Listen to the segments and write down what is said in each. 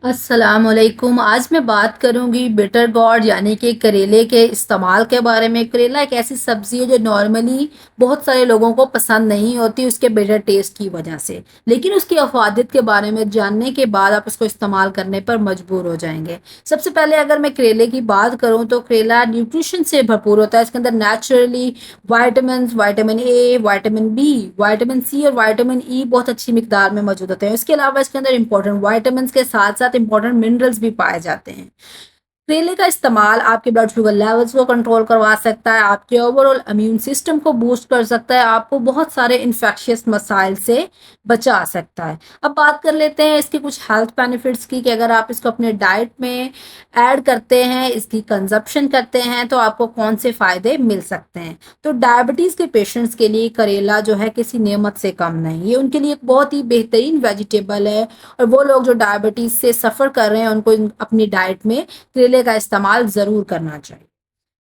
अस्सलामुअलैकुम। आज मैं बात करूँगी बिटर गोर्ड यानी कि करेले के इस्तेमाल के बारे में। करेला एक ऐसी सब्ज़ी है जो नॉर्मली बहुत सारे लोगों को पसंद नहीं होती उसके बिटर टेस्ट की वजह से। लेकिन उसकी अफ़ादियत के बारे में जानने के बाद आप उसको इस्तेमाल करने पर मजबूर हो जाएँगे। सबसे पहले अगर मैं करेले की बात करूँ तो करेला न्यूट्रिशन से भरपूर होता है। इसके अंदर naturally vitamins, vitamin A, vitamin B, vitamin C और विटामिन ई बहुत अच्छी मिकदार में मौजूद होते हैं। इसके अलावा इसके अंदर इंपॉर्टेंट विटामिन्स के साथ-साथ इंपॉर्टेंट मिनरल्स भी पाए जाते हैं। करेले का इस्तेमाल आपके ब्लड शुगर लेवल्स को कंट्रोल करवा सकता है, आपके ओवरऑल इम्यून सिस्टम को बूस्ट कर सकता है, आपको बहुत सारे इन्फेक्शियस मसाइल से बचा सकता है। अब बात कर लेते हैं इसके कुछ हेल्थ बेनिफिट्स की कि अगर आप इसको अपने डाइट में ऐड करते हैं, इसकी कंज़प्शन करते हैं तो आपको कौन से फ़ायदे मिल सकते हैं। तो डायबिटीज़ के पेशेंट्स के लिए करेला जो है किसी नेमत से कम नहीं, ये उनके लिए एक बहुत ही बेहतरीन वेजिटेबल है और वो लोग जो डायबिटीज़ से सफ़र कर रहे हैं उनको अपनी डाइट में करेले का इस्तेमाल ज़रूर करना चाहिए।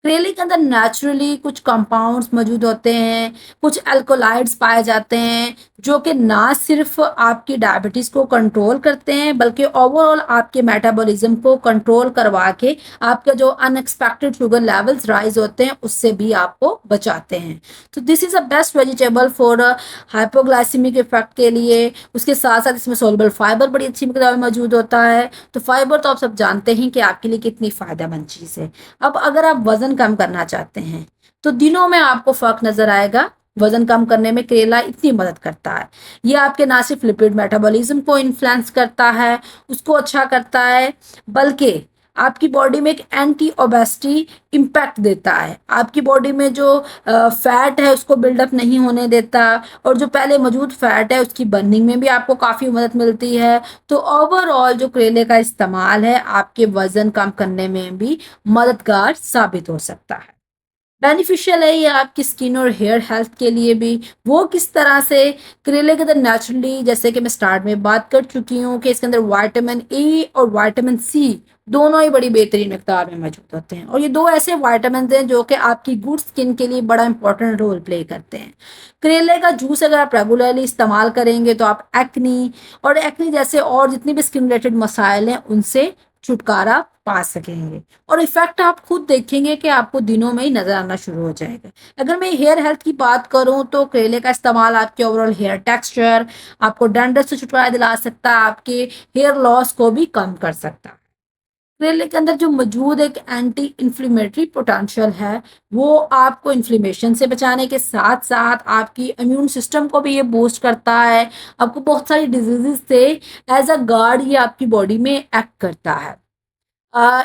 करेले के अंदर नेचुरली कुछ कंपाउंड्स मौजूद होते हैं, कुछ अल्कोलाइड्स पाए जाते हैं, जो कि ना सिर्फ़ आपकी डायबिटीज़ को कंट्रोल करते हैं, बल्कि ओवरऑल आपके मेटाबॉलिज़्म को कंट्रोल करवा के आपका जो अनएक्सपेक्टेड शुगर लेवल्स राइज़ होते हैं, उससे भी आपको बचाते हैं। तो this is a best vegetable for hypoglycemic effect के लिए। उसके साथ-साथ इसमें सॉल्युबल फाइबर बड़ी अच्छी मात्रा में मौजूद होता है। तो फाइबर तो आप सब जानते हैं कि आपके लिए कितनी फ़ायदेमंद चीज़ है। अब अगर आप वज़न कम करना चाहते हैं, तो दिनों में आपको फ़र्क नज़र आएगा। वज़न कम करने में करेला इतनी मदद करता है। ये आपके ना सिर्फ़ लिपिड मेटाबॉलिज़्म को इन्फ्लुएंस करता है, उसको अच्छा करता है, बल्कि आपकी बॉडी में एक एंटी ओबेसिटी इम्पैक्ट देता है। आपकी बॉडी में जो फैट है उसको बिल्डअप नहीं होने देता और जो पहले मौजूद फैट है उसकी बर्निंग में भी आपको काफ़ी मदद मिलती है। तो ओवरऑल जो करेले का इस्तेमाल है आपके वज़न कम करने में भी मददगार साबित हो सकता है। बेनिफिशियल है ये आपकी स्किन और हेयर हेल्थ के लिए भी। वो किस तरह से, करेले के अंदर नेचुरली जैसे कि मैं स्टार्ट में बात कर चुकी हूँ कि इसके अंदर विटामिन ए और विटामिन सी दोनों ही बड़ी बेहतरीन मिकदार में मौजूद होते हैं और ये दो ऐसे विटामिन हैं जो कि आपकी गुड स्किन के लिए बड़ा इंपॉर्टेंट रोल प्ले करते हैं। करेले का जूस अगर आप रेगुलरली इस्तेमाल करेंगे तो आप एक्नी जैसे और जितनी भी स्किन रिलेटेड मसाइल हैं उनसे छुटकारा पा सकेंगे और इफ़ेक्ट आप खुद देखेंगे कि आपको दिनों में ही नज़र आना शुरू हो जाएगा। अगर मैं हेयर हेल्थ की बात करूँ तो करेले का इस्तेमाल आपके ओवरऑल हेयर टेक्सचर, आपको डैंड्रफ से छुटकारा दिला सकता है, आपके हेयर लॉस को भी कम कर सकता है। करेले के अंदर जो मौजूद एक एंटी इन्फ्लेमेटरी पोटेंशियल है, वो आपको इन्फ्लेमेशन से बचाने के साथ-साथ आपकी इम्यून सिस्टम को भी ये बूस्ट करता है। आपको बहुत सारी डिज़ीज़ेज़ से एज़ अ गार्ड ये आपकी बॉडी में एक्ट करता है।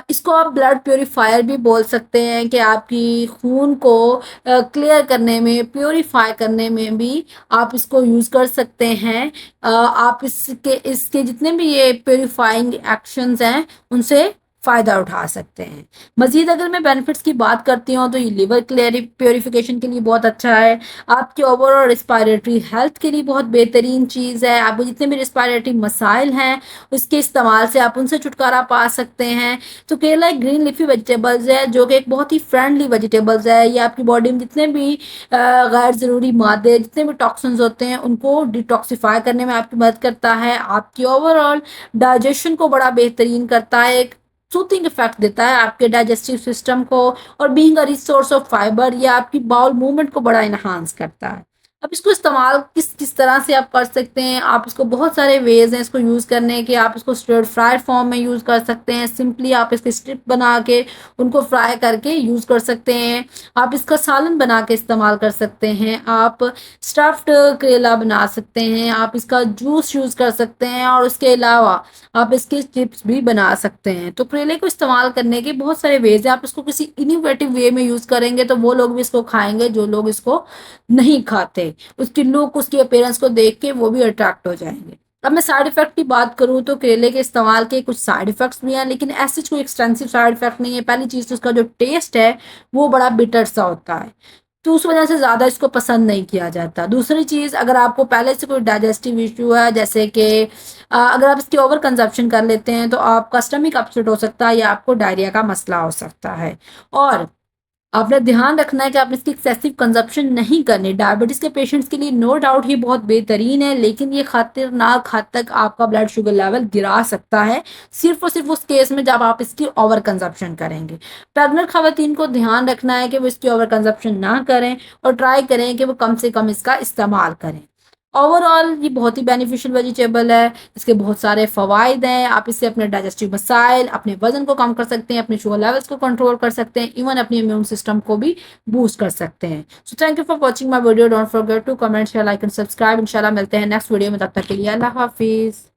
इसको आप ब्लड प्यूरीफायर भी बोल सकते हैं कि आपकी खून को क्लियर करने में, प्यूरीफाई करने में भी आप इसको यूज़ कर सकते हैं। आप इसके इसके जितने भी ये प्यूरीफाइंग एक्शंस हैं, उनसे फ़ायदा उठा सकते हैं। मज़ीद अगर मैं बेनिफिट्स की बात करती हूँ, तो ये लिवर क्लियरि प्यूरीफिकेशन के लिए बहुत अच्छा है। आपके ओवरऑल रिस्पायरेटरी हेल्थ के लिए बहुत बेहतरीन चीज़ है। आपको जितने भी रिस्पायरेटरी मसाइल हैं, उसके इस्तेमाल से आप उनसे छुटकारा पा सकते हैं। तो केला एक ग्रीन लीफी वेजिटेबल्स है जो कि एक बहुत ही फ्रेंडली वेजिटेबल्स है। ये आपकी बॉडी में जितने भी गैर ज़रूरी मादे, जितने भी टॉक्सिन्स होते हैं उनको डिटॉक्सिफाई करने में आपकी मदद करता है। आपकी ओवरऑल डाइजेशन को बड़ा बेहतरीन करता है, एक सूथिंग इफेक्ट देता है आपके डाइजेस्टिव सिस्टम को और being a rich source of fibre ये आपकी बाउल मूवमेंट को बड़ा एनहांस करता है। अब इसको इस्तेमाल किस किस तरह से आप कर सकते हैं, आप इसको बहुत सारे वेज़ हैं इसको यूज़ करने के। आप इसको स्टिर फ्राइड फॉर्म में यूज़ कर सकते हैं, सिंपली आप इसके स्ट्रिप बना के उनको फ्राई करके यूज़ कर सकते हैं। आप इसका सालन बना के इस्तेमाल कर सकते हैं, आप स्टफ़्ड करेला बना सकते हैं, आप इसका जूस यूज़ कर सकते हैं और उसके अलावा आप इसके चिप्स भी बना सकते हैं। तो करेले को इस्तेमाल करने के बहुत सारे वेज़ हैं, आप इसको किसी इनोवेटिव वे में यूज़ करेंगे तो वो लोग भी इसको खाएँगे जो लोग इसको नहीं खाते। उसकी लुक, उसकी अपीयरेंस को देख के वो भी अट्रैक्ट हो जाएँगे। अब मैं साइड इफ़ेक्ट की बात करूँ तो करेले के इस्तेमाल के कुछ साइड इफ़ेक्ट्स भी हैं, लेकिन ऐसे कोई एक्सटेंसिव साइड इफ़ेक्ट नहीं है। पहली चीज़ तो उसका जो टेस्ट है, वो बड़ा बिटर सा होता है, तो उस वजह से ज़्यादा इसको पसंद नहीं किया जाता। दूसरी चीज़, अगर आपको पहले से कोई डाइजेस्टिव इश्यू है, जैसे कि अगर आप इसकी ओवर कंज़म्पशन कर लेते हैं, तो आपका स्टमक अपसेट हो सकता है या आपको डायरिया का मसला हो सकता है। और आपने ध्यान रखना है कि आपने इसकी एक्सेसिव कंजप्शन नहीं करनी। डायबिटीज़ के पेशेंट्स के लिए नो डाउट ये बहुत बेहतरीन है, लेकिन ये खतरनाक हद तक आपका ब्लड शुगर लेवल गिरा सकता है, सिर्फ़ और सिर्फ़ उस केस में जब आप इसकी ओवर कंजप्शन करेंगे। प्रेग्नेंट ख़वातीन को ध्यान रखना है कि वो इसकी ओवर कंजप्शन ना करें और ट्राई करें कि वो कम से कम इसका इस्तेमाल करें। ओवरऑल ये बहुत ही बेनिफिशियल वेजिटेबल है, इसके बहुत सारे फ़वाइद हैं। आप इससे अपने डाइजेस्टिव मसाइल, अपने वज़न को कम कर सकते हैं, अपने शुगर लेवल्स को कंट्रोल कर सकते हैं, इवन अपने इम्यून सिस्टम को भी बूस्ट कर सकते हैं। So thank you for watching my video. Don't forget to comment, share, like and subscribe. इंशाल्लाह मिलते हैं नेक्स्ट वीडियो में, तब तक के लिए अल्लाह हाफिज़।